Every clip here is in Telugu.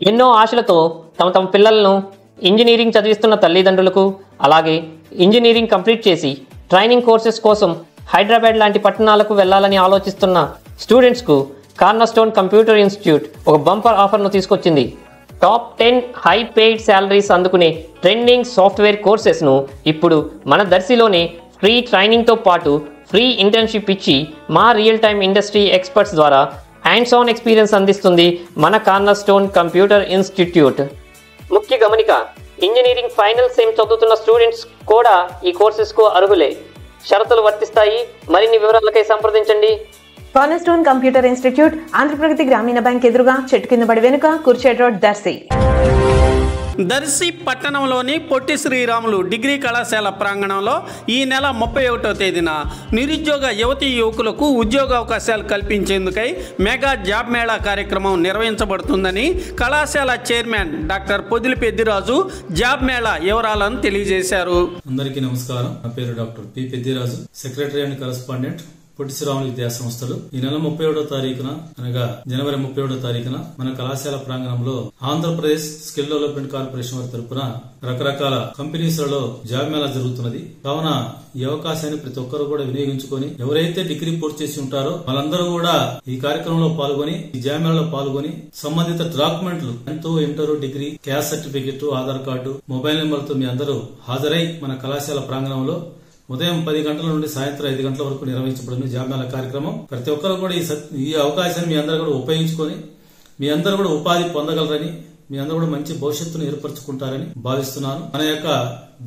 ఎన్నో ఆశలతో తమ పిల్లలను ఇంజనీరింగ్ చదివిస్తున్న తల్లిదండ్రులకు, అలాగే ఇంజనీరింగ్ కంప్లీట్ చేసి ట్రైనింగ్ కోర్సెస్ కోసం హైదరాబాద్ లాంటి పట్టణాలకు వెళ్లాలని ఆలోచిస్తున్న స్టూడెంట్స్కు కార్నర్స్టోన్ కంప్యూటర్ ఇన్స్టిట్యూట్ ఒక బంపర్ ఆఫర్ను తీసుకొచ్చింది. టాప్ 10 హై పెయిడ్ శాలరీస్ అందుకునే ట్రెండింగ్ సాఫ్ట్వేర్ కోర్సెస్ను ఇప్పుడు మన దర్శిలోనే ఫ్రీ ట్రైనింగ్తో పాటు ఫ్రీ ఇంటర్న్షిప్ ఇచ్చి మా రియల్ టైమ్ ఇండస్ట్రీ ఎక్స్పర్ట్స్ ద్వారా హ్యాండ్స్ ఆన్ ఎక్స్పీరియన్స్ అందిస్తుంది మన కార్నర్స్టోన్ కంప్యూటర్ ఇన్స్టిట్యూట్. ముఖ్య గమనిక, ఇంజనీరింగ్ ఫైనల్ సెమ్ చదువుతున్న స్టూడెంట్స్ కూడా ఈ కోర్సెస్కు అర్హులే. షరతులు వర్తిస్తాయి. మరిన్ని వివరాలకై సంప్రదించండి. కార్నర్స్టోన్ కంప్యూటర్ ఇన్స్టిట్యూట్, ఆంధ్రప్రగతి గ్రామీణ బ్యాంక్ ఎదురుగా, చెట్టు కింద పడి వెనుక, కుర్చేడ్ రోడ్, దర్శి. దర్శి పట్టణంలోని పొట్టి శ్రీరాములు డిగ్రీ కళాశాల ప్రాంగణంలో ఈ నెల 31వ తేదీన నిరుద్యోగ యువతీ యువకులకు ఉద్యోగ అవకాశాలు కల్పించేందుకై మెగా జాబ్ మేళా కార్యక్రమం నిర్వహించబడుతుందని కళాశాల chairman doctor Podili Peddiraju job మేళా వివరాలను తెలియజేశారు. అందరికీ నమస్కారం. నా పేరు doctor P Peddiraju, secretary and correspondent, Potti Sriramulu విద్యా సంస్థలు. ఈ నెల 31వ తారీఖున అనగా జనవరి 31వ తారీఖున మన కళాశాల ప్రాంగణంలో ఆంధ్రప్రదేశ్ స్కిల్ డెవలప్మెంట్ కార్పొరేషన్ వారి తరపున రకరకాల కంపెనీస్లలో జాబ్ మేళా జరుగుతున్నది. కావున ఈ అవకాశాన్ని ప్రతి ఒక్కరు కూడా వినియోగించుకొని, ఎవరైతే డిగ్రీ పూర్తి చేసి ఉంటారో వాళ్ళందరూ కూడా ఈ కార్యక్రమంలో పాల్గొని, ఈ జాబ్ మేళాలో పాల్గొని సంబంధిత డాక్యుమెంట్లు, inter, degree, caste certificate, Aadhaar card, mobile నెంబర్తో మీ అందరూ హాజరై మన కళాశాల ప్రాంగణంలో ఉదయం 10 గంటల నుండి సాయంత్రం 5 గంటల వరకు నిర్వహించబడిన జాబ్ మేళా కార్యక్రమం. ప్రతి ఒక్కరు కూడా ఈ అవకాశాన్ని మీ అందరూ కూడా ఉపయోగించుకొని మీ అందరూ కూడా ఉపాధి పొందగలరని, మీ అందరూ కూడా మంచి భవిష్యత్తును ఏర్పరచుకుంటారని భావిస్తున్నాను. మన యొక్క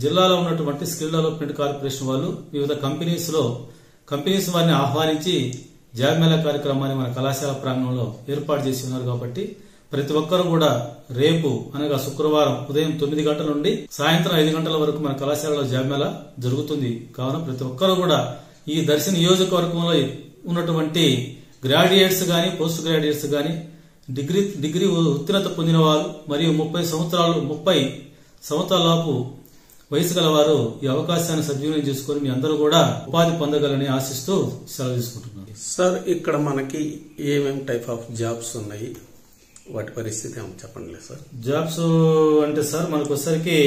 జిల్లాలో ఉన్నటువంటి స్కిల్ డెవలప్మెంట్ కార్పొరేషన్ వాళ్ళు వివిధ కంపెనీస్ వారిని ఆహ్వానించి జాబ్ మేళా కార్యక్రమాన్ని మన కళాశాల ప్రాంగణంలో ఏర్పాటు చేసి ఉన్నారు. కాబట్టి ప్రతి ఒక్కరు కూడా రేపు అనగా శుక్రవారం ఉదయం 9 గంటల నుండి సాయంత్రం 5 గంటల వరకు మన కళాశాలలో జాబ్ మేళా జరుగుతుంది. కావున ప్రతి ఒక్కరు కూడా ఈ దర్శి నియోజకవర్గంలో ఉన్నటువంటి గ్రాడ్యుయేట్స్ గాని, పోస్ట్ గ్రాడ్యుయేట్స్ గాని, డిగ్రీ ఉత్తీర్ణత పొందిన వారు మరియు 30 సంవత్సరాలలోపు వయసు గల వారు ఈ అవకాశాన్ని సద్వినియోగం చేసుకుని మీ అందరూ కూడా ఉపాధి పొందగలని ఆశిస్తూ సెలవు తీసుకుంటున్నారు. సార్, ఇక్కడ మనకి ఏమేమి టైప్ ఆఫ్ జాబ్స్ ఉన్నాయి, వాటి పరిస్థితి ఏమో చెప్పండి సార్. జాబ్స్ అంటే సార్ మనకు వచ్చేసరికి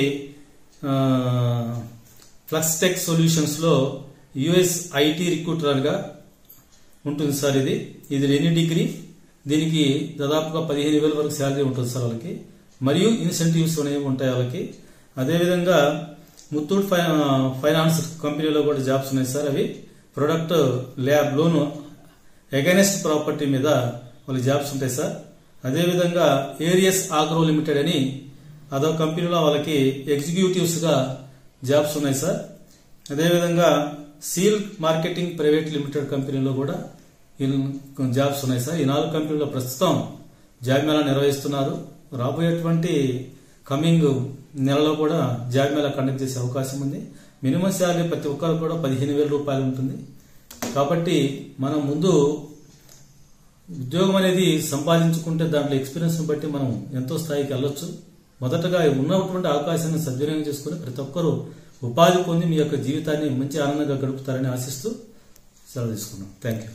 ఫ్లక్స్ టెక్ సొల్యూషన్స్ లో యుఎస్ ఐటీ రిక్రూటర్ గా ఉంటుంది సార్. ఇది ఎనీ డిగ్రీ, దీనికి దాదాపుగా 15,000 వరకు శాలరీ ఉంటుంది సార్ వాళ్ళకి. మరియు ఇన్సెంటివ్స్ అనేవి ఉంటాయి వాళ్ళకి. అదేవిధంగా ముత్తూట్ ఫైనాన్స్ కంపెనీలో కూడా జాబ్స్ ఉన్నాయి సార్. అవి product lab loan against property మీద వాళ్ళకి జాబ్స్ ఉంటాయి సార్. అదేవిధంగా ఏరియస్ ఆగ్రో లిమిటెడ్ అని అదో కంపెనీలో వాళ్ళకి ఎగ్జిక్యూటివ్స్ గా జాబ్స్ ఉన్నాయి సార్. అదేవిధంగా సీల్ మార్కెటింగ్ ప్రైవేట్ లిమిటెడ్ కంపెనీలో కూడా జాబ్స్ ఉన్నాయి సార్. ఈ 4 కంపెనీలో ప్రస్తుతం జాబ్ మేళా నిర్వహిస్తున్నారు. రాబోయేటువంటి కమింగ్ నెలలో కూడా జాబ్ మేళా కండక్ట్ చేసే అవకాశం ఉంది. మినిమం శాలరీ ప్రతి ఒక్కరు కూడా 15,000 రూపాయలు ఉంటుంది. కాబట్టి మనం ముందు ఉద్యోగం అనేది సంపాదించుకుంటే దాంట్లో ఎక్స్పీరియన్స్ బట్టి మనం ఎంతో స్థాయికి వెళ్ళొచ్చు. మొదటగా ఉన్నటువంటి అవకాశాన్ని సద్వినియోగం చేసుకుని ప్రతి ఒక్కరూ ఉపాధి పొంది మీ యొక్క జీవితాన్ని మంచి ఆనందంగా గడుపుతారని ఆశిస్తూ సెలవు తీసుకున్నాం. Thank you.